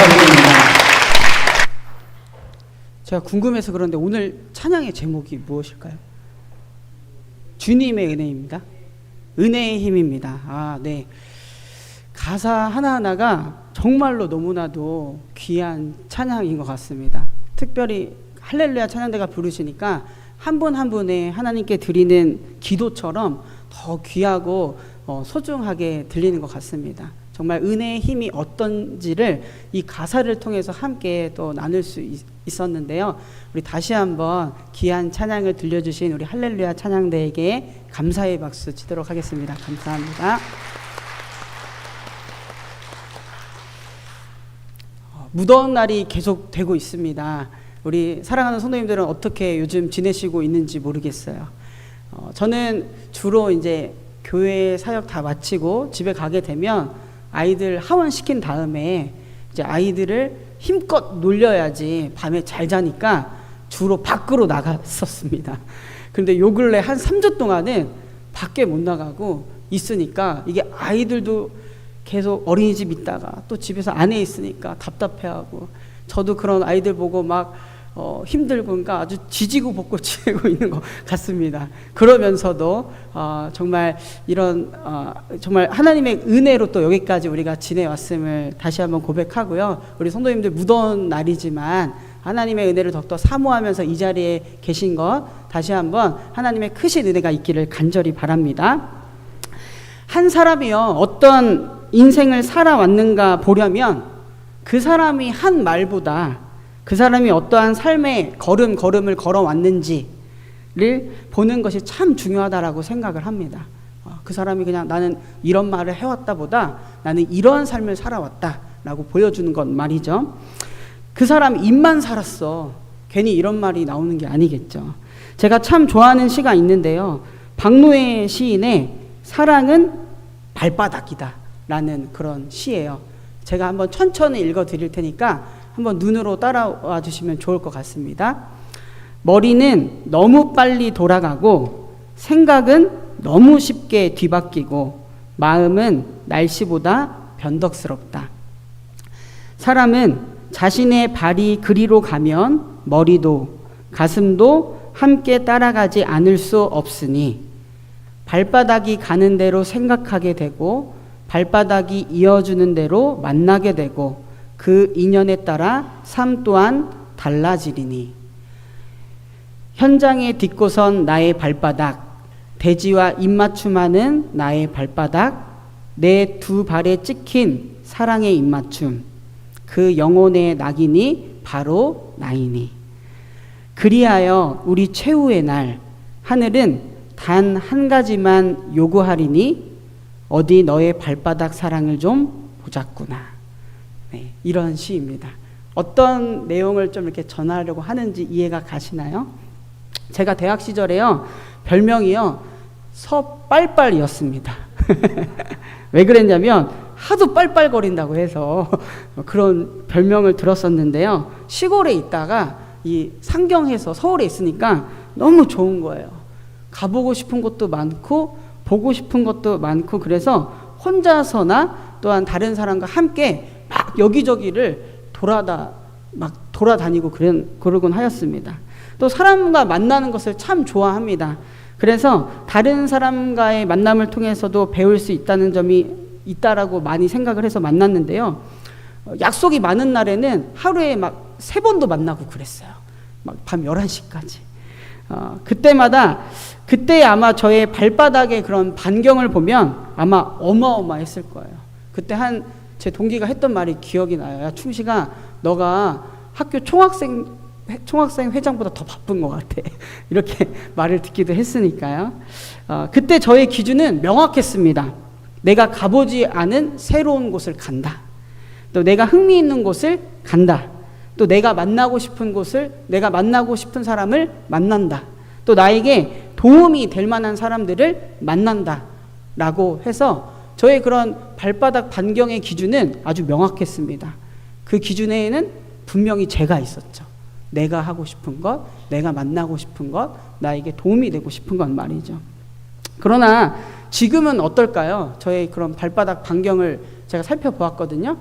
감사드립니다. 제가 궁금해서 그런데 오늘 찬양의 제목이 무엇일까요? 주님의 은혜입니다. 은혜의 힘입니다. 아, 네. 가사 하나하나가 정말로 너무나도 귀한 찬양인 것 같습니다. 특별히 할렐루야 찬양대가 부르시니까 한 분 한 분의 하나님께 드리는 기도처럼 더 귀하고 소중하게 들리는 것 같습니다. 정말 은혜의 힘이 어떤지를 이 가사를 통해서 함께 또 나눌 수 있었는데요. 우리 다시 한번 귀한 찬양을 들려주신 우리 할렐루야 찬양대에게 감사의 박수 치도록 하겠습니다. 감사합니다. 무더운 날이 계속 되고 있습니다. 우리 사랑하는 성도님들은 어떻게 요즘 지내시고 있는지 모르겠어요. 저는 주로 이제 교회 사역 다 마치고 집에 가게 되면 아이들 하원시킨 다음에 이제 아이들을 힘껏 놀려야지 밤에 잘 자니까 주로 밖으로 나갔었습니다. 그런데 요 근래 한 3주 동안은 밖에 못 나가고 있으니까 이게 아이들도 계속 어린이집 있다가 또 집에서 안에 있으니까 답답해하고 저도 그런 아이들 보고 막 힘들고 그러니까 아주 지지고 볶고 지내고 있는 것 같습니다. 그러면서도 정말 이런 정말 하나님의 은혜로 또 여기까지 우리가 지내왔음을 다시 한번 고백하고요. 우리 성도님들 무더운 날이지만 하나님의 은혜를 더욱더 사모하면서 이 자리에 계신 것 다시 한번 하나님의 크신 은혜가 있기를 간절히 바랍니다. 한 사람이요 어떤 인생을 살아왔는가 보려면 그 사람이 한 말보다 그 사람이 어떠한 삶의 걸음을 걸어왔는지를 보는 것이 참 중요하다라고 생각을 합니다. 그 사람이 그냥 나는 이런 말을 해왔다 보다 나는 이런 삶을 살아왔다라고 보여주는 건 말이죠. 그 사람 입만 살았어. 괜히 이런 말이 나오는 게 아니겠죠. 제가 참 좋아하는 시가 있는데요. 박노해 시인의 사랑은 발바닥이다 라는 그런 시예요. 제가 한번 천천히 읽어 드릴 테니까 한번 눈으로 따라와 주시면 좋을 것 같습니다. 머리는 너무 빨리 돌아가고 생각은 너무 쉽게 뒤바뀌고 마음은 날씨보다 변덕스럽다. 사람은 자신의 발이 그리로 가면 머리도 가슴도 함께 따라가지 않을 수 없으니 발바닥이 가는 대로 생각하게 되고 발바닥이 이어주는 대로 만나게 되고 그 인연에 따라 삶 또한 달라지리니 현장에 딛고선 나의 발바닥 대지와 입맞춤하는 나의 발바닥 내 두 발에 찍힌 사랑의 입맞춤 그 영혼의 낙인이 바로 나이니 그리하여 우리 최후의 날 하늘은 단 한 가지만 요구하리니 어디 너의 발바닥 사랑을 좀 보자꾸나. 네, 이런 시입니다. 어떤 내용을 좀 이렇게 전하려고 하는지 이해가 가시나요? 제가 대학 시절에요 별명이요 서빨빨이었습니다. 왜 그랬냐면 하도 빨빨거린다고 해서 그런 별명을 들었었는데요. 시골에 있다가 이 상경해서 서울에 있으니까 너무 좋은 거예요. 가보고 싶은 곳도 많고 보고 싶은 것도 많고 그래서 혼자서나 또한 다른 사람과 함께 막 여기저기를 돌아다니고 그러곤 하였습니다. 또 사람과 만나는 것을 참 좋아합니다. 그래서 다른 사람과의 만남을 통해서도 배울 수 있다는 점이 있다라고 많이 생각을 해서 만났는데요. 약속이 많은 날에는 하루에 막 3번도 만나고 그랬어요. 막 밤 11시까지. 그때 아마 저의 발바닥의 그런 반경을 보면 아마 어마어마했을 거예요. 그때 제 동기가 했던 말이 기억이 나요. 야, 충식아, 너가 학교 총학생 회장보다 더 바쁜 것 같아. 이렇게 말을 듣기도 했으니까요. 그때 저의 기준은 명확했습니다. 내가 가보지 않은 새로운 곳을 간다. 또 내가 흥미있는 곳을 간다. 또 내가 만나고 싶은 곳을, 내가 만나고 싶은 사람을 만난다. 또 나에게 도움이 될 만한 사람들을 만난다. 라고 해서 저의 그런 발바닥 반경의 기준은 아주 명확했습니다. 그 기준에는 분명히 제가 있었죠. 내가 하고 싶은 것, 내가 만나고 싶은 것, 나에게 도움이 되고 싶은 것 말이죠. 그러나 지금은 어떨까요? 저의 그런 발바닥 반경을 제가 살펴보았거든요.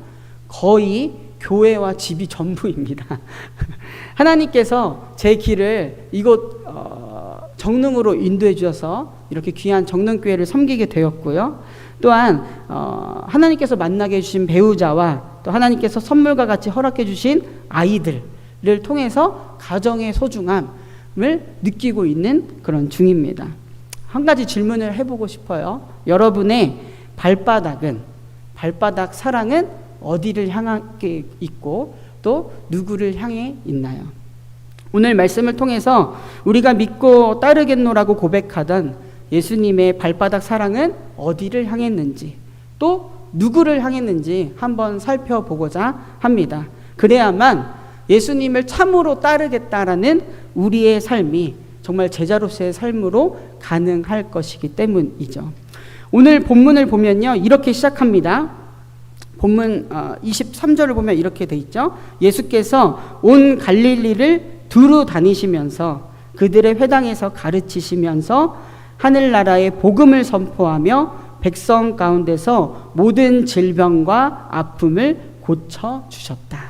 거의 교회와 집이 전부입니다. 하나님께서 제 길을 이곳 정릉으로 인도해 주셔서 이렇게 귀한 정릉교회를 섬기게 되었고요. 또한 하나님께서 만나게 해주신 배우자와 또 하나님께서 선물과 같이 허락해 주신 아이들을 통해서 가정의 소중함을 느끼고 있는 그런 중입니다. 한 가지 질문을 해보고 싶어요. 여러분의 발바닥 사랑은 어디를 향하게 있고 또 누구를 향해 있나요? 오늘 말씀을 통해서 우리가 믿고 따르겠노라고 고백하던 예수님의 발바닥 사랑은 어디를 향했는지 또 누구를 향했는지 한번 살펴보고자 합니다. 그래야만 예수님을 참으로 따르겠다라는 우리의 삶이 정말 제자로서의 삶으로 가능할 것이기 때문이죠. 오늘 본문을 보면요, 이렇게 시작합니다. 본문 23절을 보면 이렇게 돼 있죠. 예수께서 온 갈릴리를 두루 다니시면서 그들의 회당에서 가르치시면서 하늘나라의 복음을 선포하며 백성 가운데서 모든 질병과 아픔을 고쳐주셨다.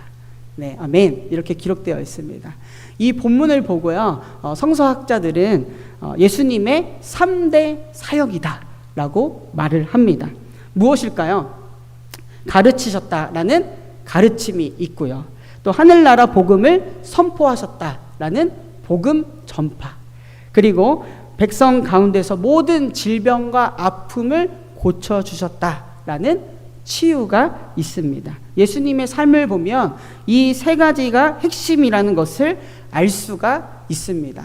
네, 아멘. 이렇게 기록되어 있습니다. 이 본문을 보고요, 성서학자들은 예수님의 3대 사역이다 라고 말을 합니다. 무엇일까요? 가르치셨다라는 가르침이 있고요. 또 하늘나라 복음을 선포하셨다라는 복음 전파. 그리고 백성 가운데서 모든 질병과 아픔을 고쳐주셨다라는 치유가 있습니다. 예수님의 삶을 보면 이 세 가지가 핵심이라는 것을 알 수가 있습니다.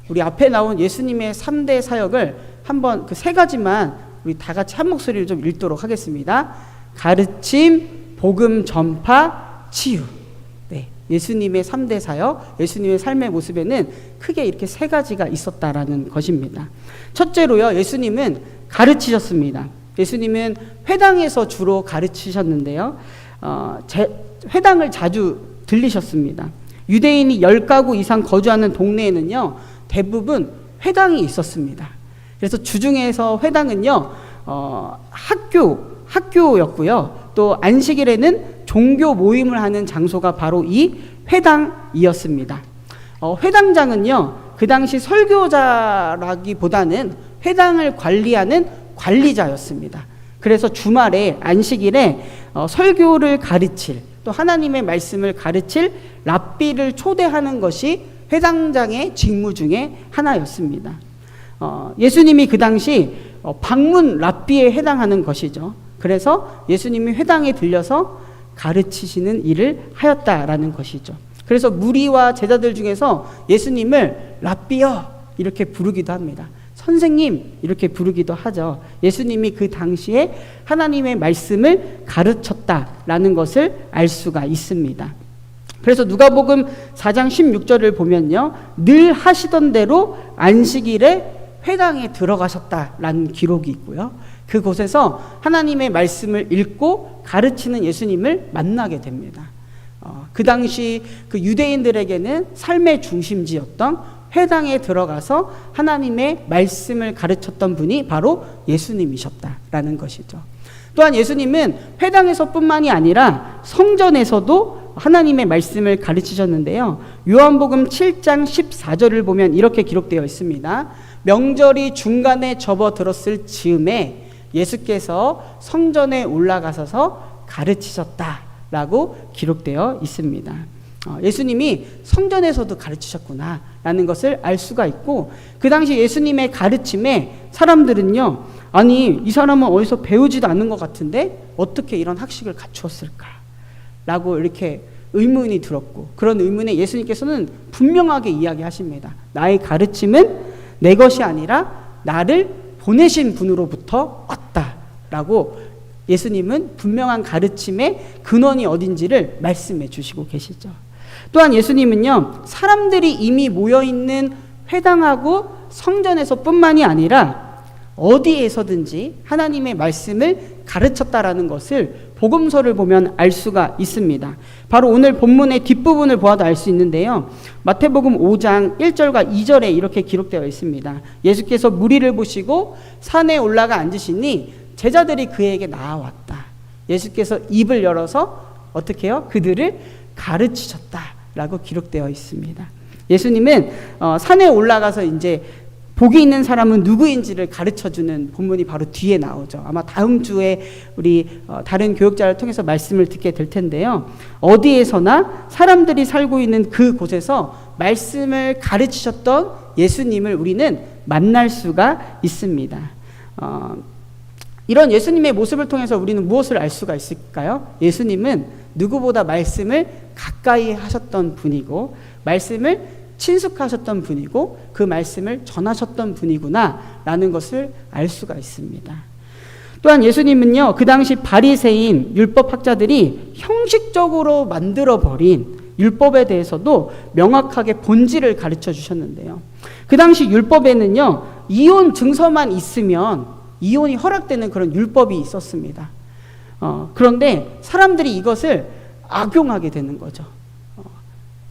우리 앞에 나온 예수님의 3대 사역을 한번 그 세 가지만 우리 다 같이 한 목소리로 좀 읽도록 하겠습니다. 가르침, 복음 전파, 치유. 네, 예수님의 3대 사역, 예수님의 삶의 모습에는 크게 이렇게 세 가지가 있었다라는 것입니다. 첫째로요, 예수님은 가르치셨습니다. 예수님은 회당에서 주로 가르치셨는데요. 회당을 자주 들리셨습니다. 유대인이 10가구 이상 거주하는 동네에는요, 대부분 회당이 있었습니다. 그래서 주중에서 회당은요, 학교였고요. 또 안식일에는 종교 모임을 하는 장소가 바로 이 회당이었습니다. 회당장은요, 그 당시 설교자라기보다는 회당을 관리하는 관리자였습니다. 그래서 주말에 안식일에 설교를 가르칠, 또 하나님의 말씀을 가르칠 랍비를 초대하는 것이 회당장의 직무 중에 하나였습니다. 예수님이 그 당시 방문 랍비에 해당하는 것이죠. 그래서 예수님이 회당에 들려서 가르치시는 일을 하였다라는 것이죠. 그래서 무리와 제자들 중에서 예수님을 랍비여 이렇게 부르기도 합니다. 선생님 이렇게 부르기도 하죠. 예수님이 그 당시에 하나님의 말씀을 가르쳤다라는 것을 알 수가 있습니다. 그래서 누가복음 4장 16절을 보면요, 늘 하시던 대로 안식일에 회당에 들어가셨다라는 기록이 있고요. 그곳에서 하나님의 말씀을 읽고 가르치는 예수님을 만나게 됩니다. 그 당시 그 유대인들에게는 삶의 중심지였던 회당에 들어가서 하나님의 말씀을 가르쳤던 분이 바로 예수님이셨다라는 것이죠. 또한 예수님은 회당에서뿐만이 아니라 성전에서도 하나님의 말씀을 가르치셨는데요. 요한복음 7장 14절을 보면 이렇게 기록되어 있습니다. 명절이 중간에 접어들었을 즈음에 예수께서 성전에 올라가셔서 가르치셨다라고 기록되어 있습니다. 예수님이 성전에서도 가르치셨구나라는 것을 알 수가 있고, 그 당시 예수님의 가르침에 사람들은요, 아니 이 사람은 어디서 배우지도 않는 것 같은데 어떻게 이런 학식을 갖추었을까 라고 이렇게 의문이 들었고, 그런 의문에 예수님께서는 분명하게 이야기하십니다. 나의 가르침은 내 것이 아니라 나를 보내신 분으로부터 왔다라고 예수님은 분명한 가르침의 근원이 어딘지를 말씀해 주시고 계시죠. 또한 예수님은요, 사람들이 이미 모여있는 회당하고 성전에서 뿐만이 아니라 어디에서든지 하나님의 말씀을 가르쳤다라는 것을 복음서를 보면 알 수가 있습니다. 바로 오늘 본문의 뒷부분을 보아도 알 수 있는데요. 마태복음 5장 1절과 2절에 이렇게 기록되어 있습니다. 예수께서 무리를 보시고 산에 올라가 앉으시니 제자들이 그에게 나아왔다. 예수께서 입을 열어서 어떻게 해요? 그들을 가르치셨다라고 기록되어 있습니다. 예수님은 산에 올라가서 이제 복이 있는 사람은 누구인지를 가르쳐주는 본문이 바로 뒤에 나오죠. 아마 다음 주에 우리 다른 교육자를 통해서 말씀을 듣게 될 텐데요. 어디에서나 사람들이 살고 있는 그곳에서 말씀을 가르치셨던 예수님을 우리는 만날 수가 있습니다. 이런 예수님의 모습을 통해서 우리는 무엇을 알 수가 있을까요? 예수님은 누구보다 말씀을 가까이 하셨던 분이고 말씀을 친숙하셨던 분이고 그 말씀을 전하셨던 분이구나 라는 것을 알 수가 있습니다. 또한 예수님은요, 그 당시 바리새인 율법학자들이 형식적으로 만들어버린 율법에 대해서도 명확하게 본질을 가르쳐 주셨는데요. 그 당시 율법에는요, 이혼 증서만 있으면 이혼이 허락되는 그런 율법이 있었습니다. 그런데 사람들이 이것을 악용하게 되는 거죠.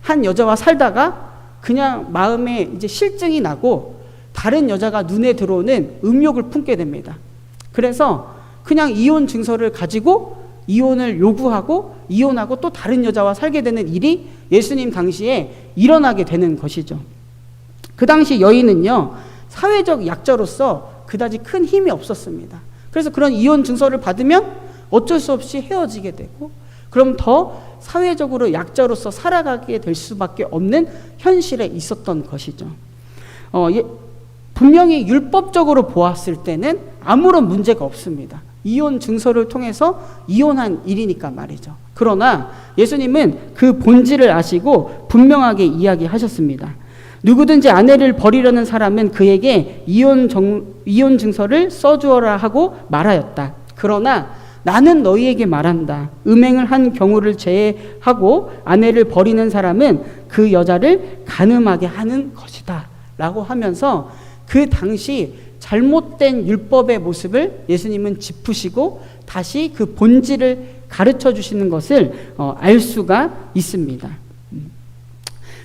한 여자와 살다가 그냥 마음에 이제 실증이 나고 다른 여자가 눈에 들어오는 음욕을 품게 됩니다. 그래서 그냥 이혼 증서를 가지고 이혼을 요구하고 이혼하고 또 다른 여자와 살게 되는 일이 예수님 당시에 일어나게 되는 것이죠. 그 당시 여인은요, 사회적 약자로서 그다지 큰 힘이 없었습니다. 그래서 그런 이혼 증서를 받으면 어쩔 수 없이 헤어지게 되고 그럼 더 사회적으로 약자로서 살아가게 될 수밖에 없는 현실에 있었던 것이죠. 분명히 율법적으로 보았을 때는 아무런 문제가 없습니다. 이혼 증서를 통해서 이혼한 일이니까 말이죠. 그러나 예수님은 그 본질을 아시고 분명하게 이야기하셨습니다. 누구든지 아내를 버리려는 사람은 그에게 이혼 증서를 써주어라 하고 말하였다. 그러나 나는 너희에게 말한다. 음행을 한 경우를 제외하고 아내를 버리는 사람은 그 여자를 간음하게 하는 것이다 라고 하면서 그 당시 잘못된 율법의 모습을 예수님은 짚으시고 다시 그 본질을 가르쳐 주시는 것을 알 수가 있습니다.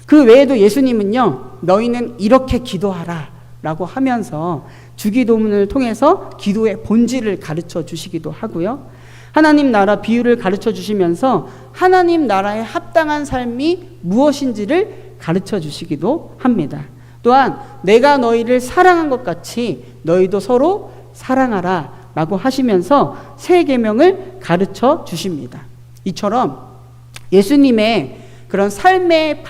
그 외에도 예수님은요, 너희는 이렇게 기도하라 라고 하면서 주기도문을 통해서 기도의 본질을 가르쳐 주시기도 하고요. 하나님 나라 비유를 가르쳐 주시면서 하나님 나라에 합당한 삶이 무엇인지를 가르쳐 주시기도 합니다. 또한 내가 너희를 사랑한 것 같이 너희도 서로 사랑하라 라고 하시면서 새 계명을 가르쳐 주십니다. 이처럼 예수님의 그런 삶의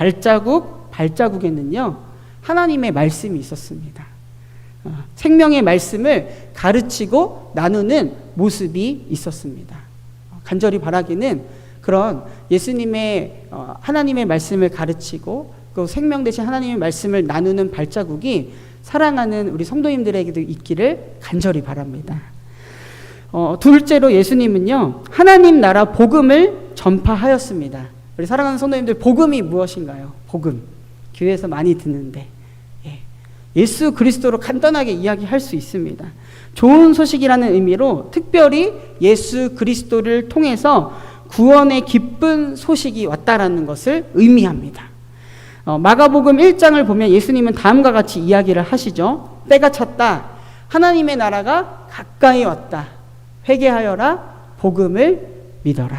발자국에는요, 하나님의 말씀이 있었습니다. 생명의 말씀을 가르치고 나누는 모습이 있었습니다. 간절히 바라기는 그런 예수님의 하나님의 말씀을 가르치고 그 생명 대신 하나님의 말씀을 나누는 발자국이 사랑하는 우리 성도님들에게도 있기를 간절히 바랍니다. 둘째로 예수님은요, 하나님 나라 복음을 전파하였습니다. 우리 사랑하는 성도님들, 복음이 무엇인가요? 복음. 교회에서 많이 듣는데 예수 그리스도로 간단하게 이야기할 수 있습니다. 좋은 소식이라는 의미로 특별히 예수 그리스도를 통해서 구원의 기쁜 소식이 왔다라는 것을 의미합니다. 마가복음 1장을 보면 예수님은 다음과 같이 이야기를 하시죠. 때가 찼다. 하나님의 나라가 가까이 왔다. 회개하여라. 복음을 믿어라.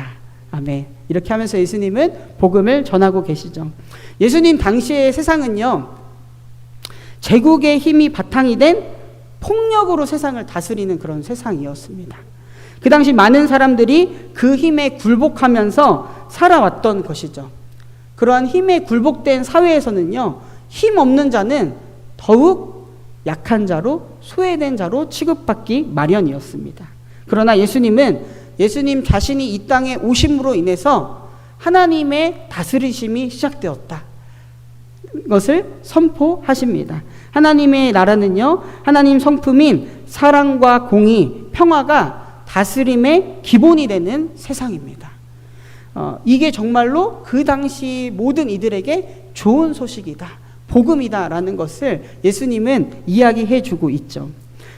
아멘. 이렇게 하면서 예수님은 복음을 전하고 계시죠. 예수님 당시의 세상은요, 제국의 힘이 바탕이 된 폭력으로 세상을 다스리는 그런 세상이었습니다. 그 당시 많은 사람들이 그 힘에 굴복하면서 살아왔던 것이죠. 그러한 힘에 굴복된 사회에서는요, 힘 없는 자는 더욱 약한 자로, 소외된 자로 취급받기 마련이었습니다. 그러나 예수님은 예수님 자신이 이 땅에 오심으로 인해서 하나님의 다스리심이 시작되었다. 것을 선포하십니다. 하나님의 나라는요, 하나님 성품인 사랑과 공의, 평화가 다스림의 기본이 되는 세상입니다. 이게 정말로 그 당시 모든 이들에게 좋은 소식이다, 복음이다라는 것을 예수님은 이야기해 주고 있죠.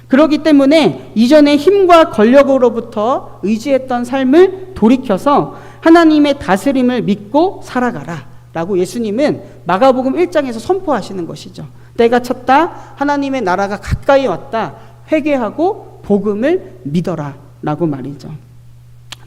그렇기 때문에 이전의 힘과 권력으로부터 의지했던 삶을 돌이켜서 하나님의 다스림을 믿고 살아가라 라고 예수님은 마가복음 1장에서 선포하시는 것이죠. 때가 찼다. 하나님의 나라가 가까이 왔다. 회개하고 복음을 믿어라 라고 말이죠.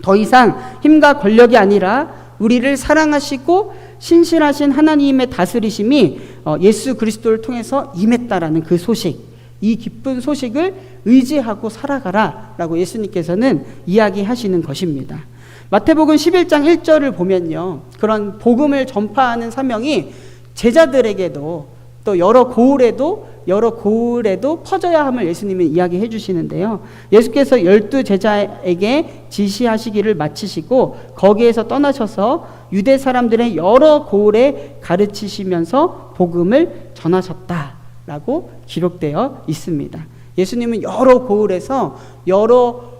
더 이상 힘과 권력이 아니라 우리를 사랑하시고 신실하신 하나님의 다스리심이 예수 그리스도를 통해서 임했다라는 그 소식, 이 기쁜 소식을 의지하고 살아가라라고 예수님께서는 이야기하시는 것입니다. 마태복음 11장 1절을 보면요, 그런 복음을 전파하는 사명이 제자들에게도 또 여러 고을에도 퍼져야 함을 예수님은 이야기해 주시는데요. 예수께서 12제자에게 지시하시기를 마치시고 거기에서 떠나셔서 유대 사람들의 여러 고을에 가르치시면서 복음을 전하셨다라고 기록되어 있습니다. 예수님은 여러 고을에서 여러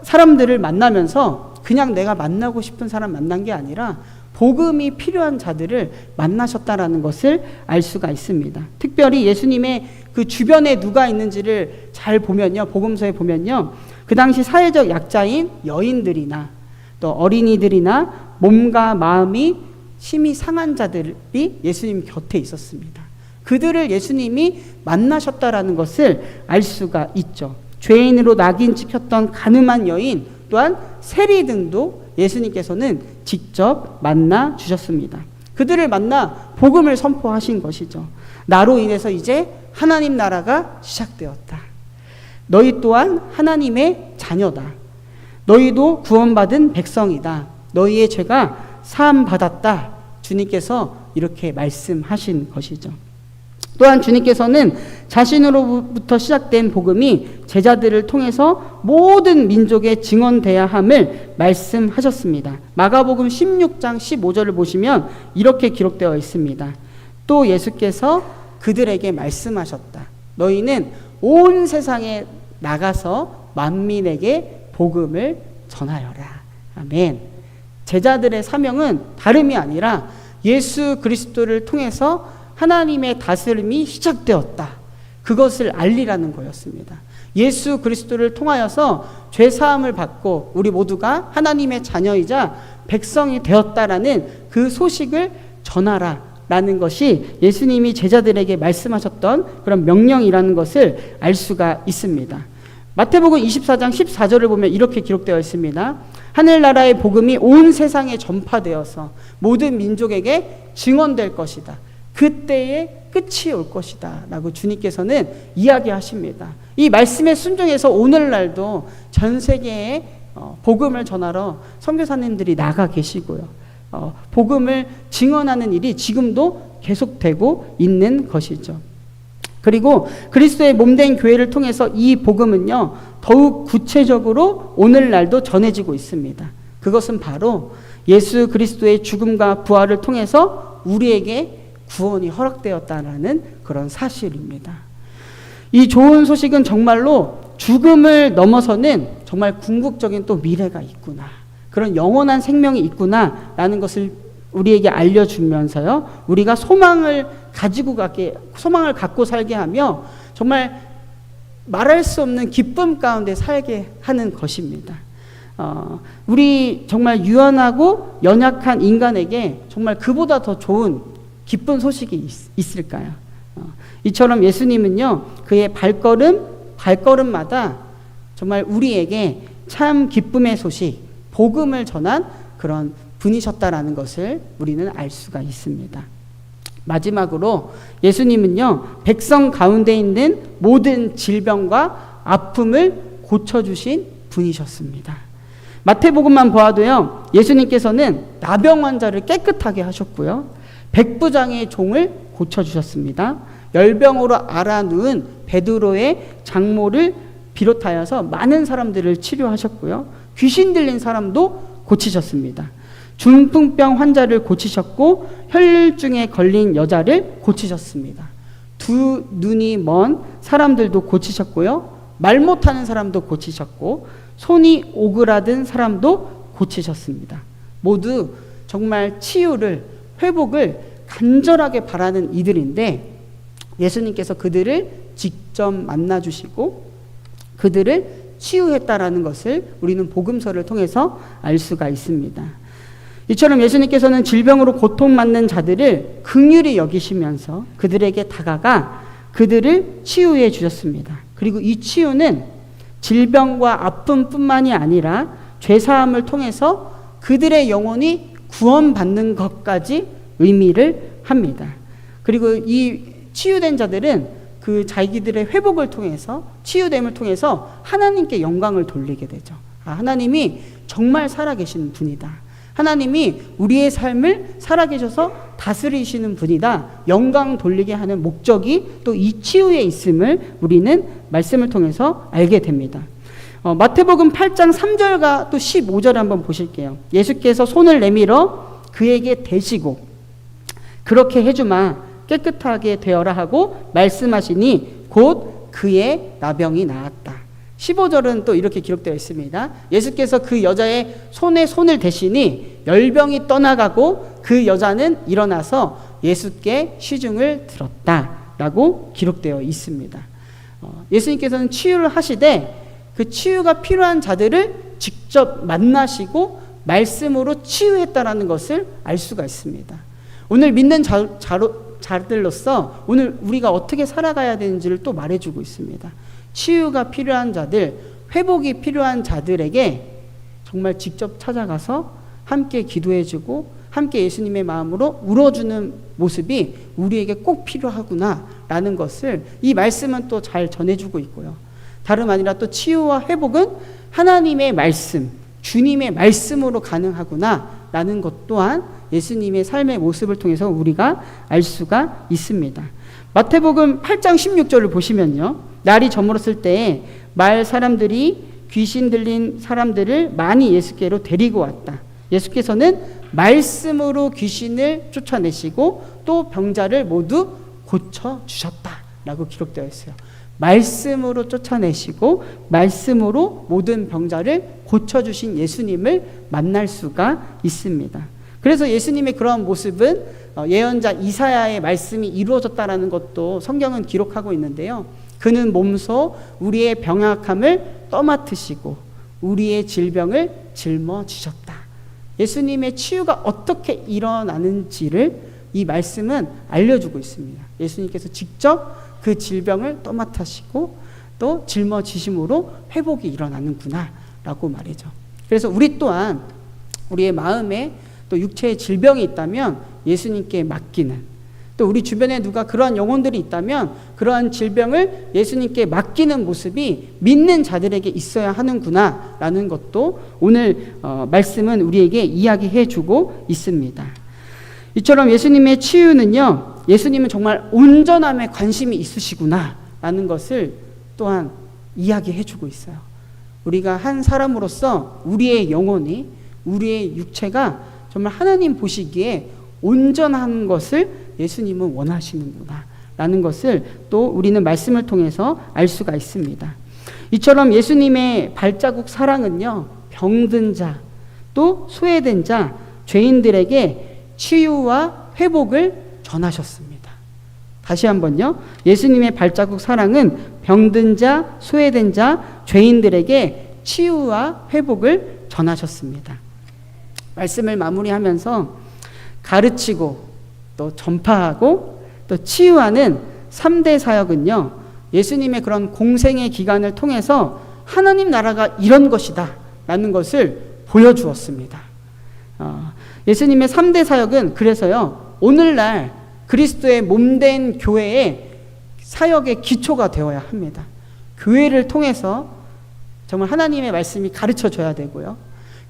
사람들을 만나면서 그냥 내가 만나고 싶은 사람 만난 게 아니라 복음이 필요한 자들을 만나셨다라는 것을 알 수가 있습니다. 특별히 예수님의 그 주변에 누가 있는지를 잘 보면요, 복음서에 보면요, 그 당시 사회적 약자인 여인들이나 또 어린이들이나 몸과 마음이 심히 상한 자들이 예수님 곁에 있었습니다. 그들을 예수님이 만나셨다라는 것을 알 수가 있죠. 죄인으로 낙인 찍혔던 가늠한 여인, 또한 세리 등도 예수님께서는 직접 만나 주셨습니다. 그들을 만나 복음을 선포하신 것이죠. 나로 인해서 이제 하나님 나라가 시작되었다. 너희 또한 하나님의 자녀다. 너희도 구원받은 백성이다. 너희의 죄가 사함받았다. 주님께서 이렇게 말씀하신 것이죠. 또한 주님께서는 자신으로부터 시작된 복음이 제자들을 통해서 모든 민족에 증언돼야 함을 말씀하셨습니다. 마가복음 16장 15절을 보시면 이렇게 기록되어 있습니다. 또 예수께서 그들에게 말씀하셨다. 너희는 온 세상에 나가서 만민에게 복음을 전하여라. 아멘. 제자들의 사명은 다름이 아니라 예수 그리스도를 통해서 하나님의 다스림이 시작되었다. 그것을 알리라는 거였습니다. 예수 그리스도를 통하여서 죄 사함을 받고 우리 모두가 하나님의 자녀이자 백성이 되었다라는 그 소식을 전하라라는 것이 예수님이 제자들에게 말씀하셨던 그런 명령이라는 것을 알 수가 있습니다. 마태복음 24장 14절을 보면 이렇게 기록되어 있습니다. 하늘나라의 복음이 온 세상에 전파되어서 모든 민족에게 증언될 것이다. 그때의 끝이 올 것이다 라고 주님께서는 이야기하십니다. 이 말씀에 순종해서 오늘날도 전 세계에 복음을 전하러 선교사님들이 나가 계시고요, 복음을 증언하는 일이 지금도 계속되고 있는 것이죠. 그리고 그리스도의 몸된 교회를 통해서 이 복음은요, 더욱 구체적으로 오늘날도 전해지고 있습니다. 그것은 바로 예수 그리스도의 죽음과 부활을 통해서 우리에게 구원이 허락되었다는 그런 사실입니다. 이 좋은 소식은 정말로 죽음을 넘어서는 정말 궁극적인 또 미래가 있구나, 그런 영원한 생명이 있구나 라는 것을 우리에게 알려주면서요, 우리가 소망을 갖고 살게 하며 정말 말할 수 없는 기쁨 가운데 살게 하는 것입니다. 우리 정말 유연하고 연약한 인간에게 정말 그보다 더 좋은 기쁜 소식이 있을까요? 이처럼 예수님은요, 그의 발걸음마다 정말 우리에게 참 기쁨의 소식, 복음을 전한 그런 분이셨다라는 것을 우리는 알 수가 있습니다. 마지막으로 예수님은요, 백성 가운데 있는 모든 질병과 아픔을 고쳐주신 분이셨습니다. 마태복음만 보아도요, 예수님께서는 나병 환자를 깨끗하게 하셨고요, 백부장의 종을 고쳐주셨습니다. 열병으로 앓아누운 베드로의 장모를 비롯하여서 많은 사람들을 치료하셨고요, 귀신 들린 사람도 고치셨습니다. 중풍병 환자를 고치셨고 혈류증에 걸린 여자를 고치셨습니다. 두 눈이 먼 사람들도 고치셨고요, 말 못하는 사람도 고치셨고 손이 오그라든 사람도 고치셨습니다. 모두 정말 치유를, 회복을 간절하게 바라는 이들인데 예수님께서 그들을 직접 만나주시고 그들을 치유했다라는 것을 우리는 복음서를 통해서 알 수가 있습니다. 이처럼 예수님께서는 질병으로 고통받는 자들을 긍휼히 여기시면서 그들에게 다가가 그들을 치유해 주셨습니다. 그리고 이 치유는 질병과 아픔뿐만이 아니라 죄사함을 통해서 그들의 영혼이 구원받는 것까지 의미를 합니다. 그리고 이 치유된 자들은 그 자기들의 회복을 통해서, 치유됨을 통해서 하나님께 영광을 돌리게 되죠. 하나님이 정말 살아계시는 분이다. 하나님이 우리의 삶을 살아계셔서 다스리시는 분이다. 영광 돌리게 하는 목적이 또 이 치유에 있음을 우리는 말씀을 통해서 알게 됩니다. 마태복음 8장 3절과 또 15절 한번 보실게요. 예수께서 손을 내밀어 그에게 대시고 그렇게 해주마 깨끗하게 되어라 하고 말씀하시니 곧 그의 나병이 나았다. 15절은 또 이렇게 기록되어 있습니다. 예수께서 그 여자의 손에 손을 대시니 열병이 떠나가고 그 여자는 일어나서 예수께 시중을 들었다라고 기록되어 있습니다. 예수님께서는 치유를 하시되 그 치유가 필요한 자들을 직접 만나시고 말씀으로 치유했다라는 것을 알 수가 있습니다. 오늘 믿는 자들로서 오늘 우리가 어떻게 살아가야 되는지를 또 말해주고 있습니다. 치유가 필요한 자들, 회복이 필요한 자들에게 정말 직접 찾아가서 함께 기도해주고 함께 예수님의 마음으로 울어주는 모습이 우리에게 꼭 필요하구나라는 것을 이 말씀은 또 잘 전해주고 있고요. 다름 아니라 또 치유와 회복은 하나님의 말씀, 주님의 말씀으로 가능하구나라는 것 또한 예수님의 삶의 모습을 통해서 우리가 알 수가 있습니다. 마태복음 8장 16절을 보시면요. 날이 저물었을 때에 마을 사람들이 귀신 들린 사람들을 많이 예수께로 데리고 왔다. 예수께서는 말씀으로 귀신을 쫓아내시고 또 병자를 모두 고쳐주셨다라고 기록되어 있어요. 말씀으로 쫓아내시고 말씀으로 모든 병자를 고쳐주신 예수님을 만날 수가 있습니다. 그래서 예수님의 그러한 모습은 예언자 이사야의 말씀이 이루어졌다라는 것도 성경은 기록하고 있는데요. 그는 몸소 우리의 병약함을 떠맡으시고 우리의 질병을 짊어지셨다. 예수님의 치유가 어떻게 일어나는지를 이 말씀은 알려주고 있습니다. 예수님께서 직접 그 질병을 떠맡으시고 또 짊어지심으로 회복이 일어나는구나 라고 말이죠. 그래서 우리 또한 우리의 마음에 또 육체의 질병이 있다면 예수님께 맡기는, 또 우리 주변에 누가 그러한 영혼들이 있다면 그러한 질병을 예수님께 맡기는 모습이 믿는 자들에게 있어야 하는구나 라는 것도 오늘 말씀은 우리에게 이야기해 주고 있습니다. 이처럼 예수님의 치유는요, 예수님은 정말 온전함에 관심이 있으시구나 라는 것을 또한 이야기해 주고 있어요. 우리가 한 사람으로서 우리의 영혼이, 우리의 육체가 정말 하나님 보시기에 온전한 것을 예수님은 원하시는구나 라는 것을 또 우리는 말씀을 통해서 알 수가 있습니다. 이처럼 예수님의 발자국 사랑은요, 병든 자, 또 소외된 자, 죄인들에게 치유와 회복을 전하셨습니다. 다시 한번요. 예수님의 발자국 사랑은 병든 자, 소외된 자, 죄인들에게 치유와 회복을 전하셨습니다. 말씀을 마무리하면서 가르치고 또 전파하고 또 치유하는 3대 사역은요, 예수님의 그런 공생의 기간을 통해서 하나님 나라가 이런 것이다 라는 것을 보여주었습니다. 예수님의 3대 사역은 그래서요, 오늘날 그리스도의 몸된 교회의 사역의 기초가 되어야 합니다. 교회를 통해서 정말 하나님의 말씀이 가르쳐져야 되고요.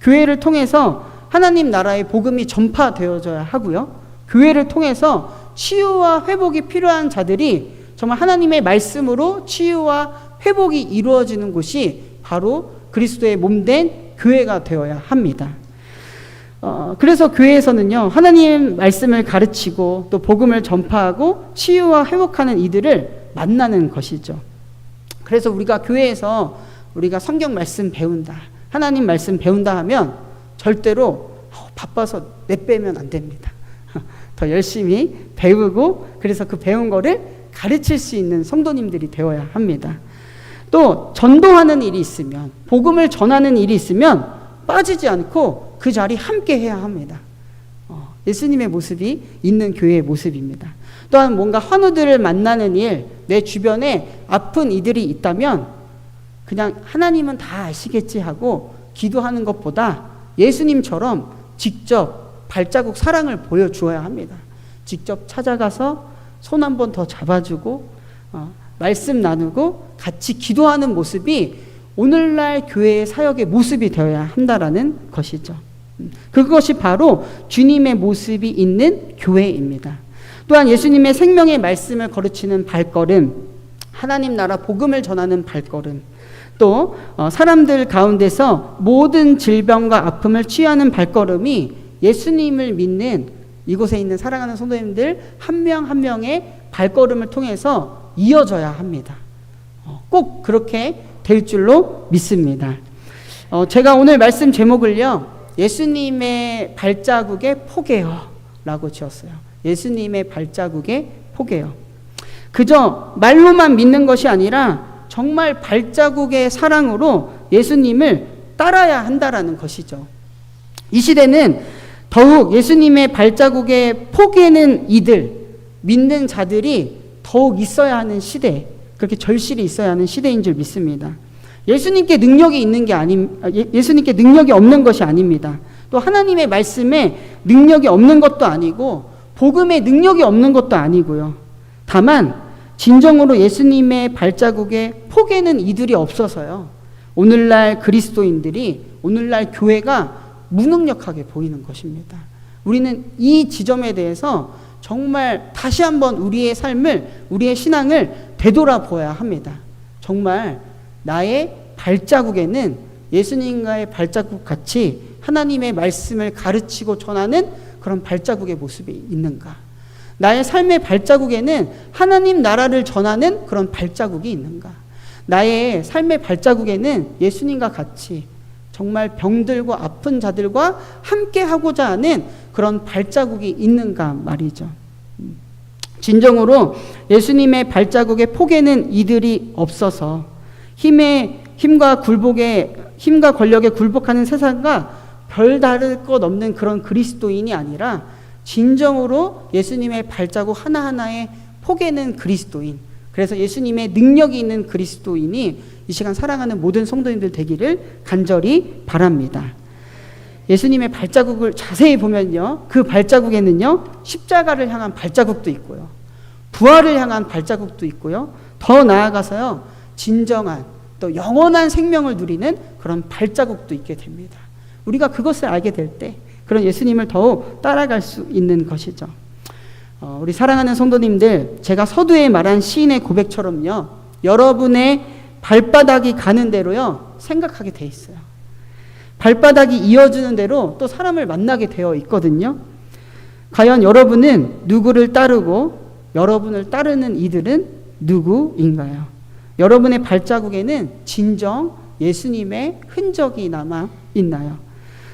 교회를 통해서 하나님 나라의 복음이 전파되어져야 하고요. 교회를 통해서 치유와 회복이 필요한 자들이 정말 하나님의 말씀으로 치유와 회복이 이루어지는 곳이 바로 그리스도의 몸된 교회가 되어야 합니다. 그래서 교회에서는요, 하나님 말씀을 가르치고 또 복음을 전파하고 치유와 회복하는 이들을 만나는 것이죠. 그래서 우리가 교회에서 우리가 성경 말씀 배운다, 하나님 말씀 배운다 하면 절대로 바빠서 내빼면 안 됩니다. 더 열심히 배우고 그래서 그 배운 거를 가르칠 수 있는 성도님들이 되어야 합니다. 또 전도하는 일이 있으면, 복음을 전하는 일이 있으면 빠지지 않고 그 자리 함께 해야 합니다. 예수님의 모습이 있는 교회의 모습입니다. 또한 뭔가 환우들을 만나는 일, 내 주변에 아픈 이들이 있다면 그냥 하나님은 다 아시겠지 하고 기도하는 것보다 예수님처럼 직접 발자국 사랑을 보여주어야 합니다. 직접 찾아가서 손 한 번 더 잡아주고 말씀 나누고 같이 기도하는 모습이 오늘날 교회의 사역의 모습이 되어야 한다라는 것이죠. 그것이 바로 주님의 모습이 있는 교회입니다. 또한 예수님의 생명의 말씀을 거르치는 발걸음, 하나님 나라 복음을 전하는 발걸음, 또 사람들 가운데서 모든 질병과 아픔을 치유하는 발걸음이 예수님을 믿는 이곳에 있는 사랑하는 성도님들 한 명 한 명의 발걸음을 통해서 이어져야 합니다. 꼭 그렇게 될 줄로 믿습니다. 제가 오늘 말씀 제목을요, 예수님의 발자국의 포개요 라고 지었어요. 예수님의 발자국의 포개요. 그저 말로만 믿는 것이 아니라 정말 발자국의 사랑으로 예수님을 따라야 한다라는 것이죠. 이 시대는 더욱 예수님의 발자국에 포개는 이들, 믿는 자들이 더욱 있어야 하는 시대, 그렇게 절실히 있어야 하는 시대인 줄 믿습니다. 예수님께 능력이 있는 게 예수님께 능력이 없는 것이 아닙니다. 또 하나님의 말씀에 능력이 없는 것도 아니고 복음에 능력이 없는 것도 아니고요. 다만 진정으로 예수님의 발자국에 포개는 이들이 없어서요, 오늘날 그리스도인들이, 오늘날 교회가 무능력하게 보이는 것입니다. 우리는 이 지점에 대해서 정말 다시 한번 우리의 삶을, 우리의 신앙을 되돌아보아야 합니다. 정말 나의 발자국에는 예수님과의 발자국 같이 하나님의 말씀을 가르치고 전하는 그런 발자국의 모습이 있는가? 나의 삶의 발자국에는 하나님 나라를 전하는 그런 발자국이 있는가? 나의 삶의 발자국에는 예수님과 같이 정말 병들고 아픈 자들과 함께 하고자 하는 그런 발자국이 있는가 말이죠. 진정으로 예수님의 발자국에 포개는 이들이 없어서 힘과 권력에 굴복하는 세상과 별다를 것 없는 그런 그리스도인이 아니라 진정으로 예수님의 발자국 하나하나에 포개는 그리스도인, 그래서 예수님의 능력이 있는 그리스도인이 이 시간 사랑하는 모든 성도님들 되기를 간절히 바랍니다. 예수님의 발자국을 자세히 보면요, 그 발자국에는요, 십자가를 향한 발자국도 있고요, 부활을 향한 발자국도 있고요, 더 나아가서요, 진정한 또 영원한 생명을 누리는 그런 발자국도 있게 됩니다. 우리가 그것을 알게 될 때 그런 예수님을 더욱 따라갈 수 있는 것이죠. 우리 사랑하는 성도님들, 제가 서두에 말한 시인의 고백처럼요, 여러분의 발바닥이 가는 대로요 생각하게 돼 있어요. 발바닥이 이어주는 대로 또 사람을 만나게 되어 있거든요. 과연 여러분은 누구를 따르고 여러분을 따르는 이들은 누구인가요? 여러분의 발자국에는 진정 예수님의 흔적이 남아 있나요?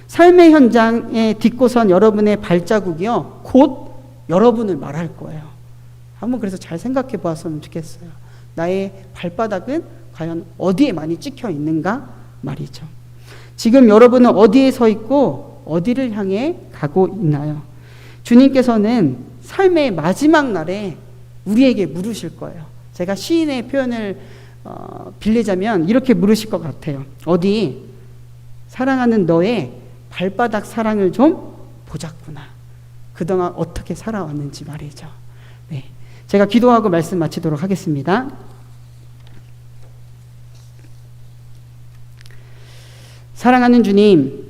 삶의 현장에 딛고선 여러분의 발자국이요, 곧 여러분을 말할 거예요. 한번 그래서 잘 생각해 보았으면 좋겠어요. 나의 발바닥은 과연 어디에 많이 찍혀 있는가 말이죠. 지금 여러분은 어디에 서 있고 어디를 향해 가고 있나요? 주님께서는 삶의 마지막 날에 우리에게 물으실 거예요. 제가 시인의 표현을 빌리자면 이렇게 물으실 것 같아요. 어디 사랑하는 너의 발바닥 사랑을 좀 보자꾸나. 그동안 어떻게 살아왔는지 말이죠. 네, 제가 기도하고 말씀 마치도록 하겠습니다. 사랑하는 주님,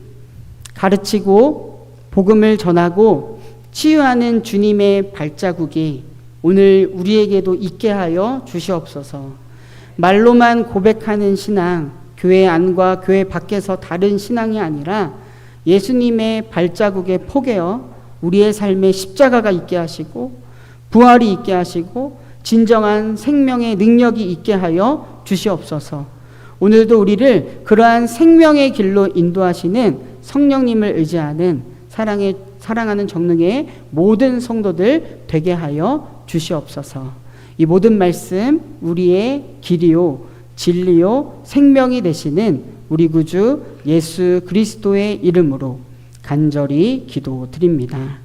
가르치고 복음을 전하고 치유하는 주님의 발자국이 오늘 우리에게도 있게 하여 주시옵소서. 말로만 고백하는 신앙, 교회 안과 교회 밖에서 다른 신앙이 아니라 예수님의 발자국에 포개어 우리의 삶에 십자가가 있게 하시고 부활이 있게 하시고 진정한 생명의 능력이 있게 하여 주시옵소서. 오늘도 우리를 그러한 생명의 길로 인도하시는 성령님을 의지하는 사랑하는 정릉의 모든 성도들 되게 하여 주시옵소서. 이 모든 말씀 우리의 길이요 진리요 생명이 되시는 우리 구주 예수 그리스도의 이름으로 간절히 기도드립니다.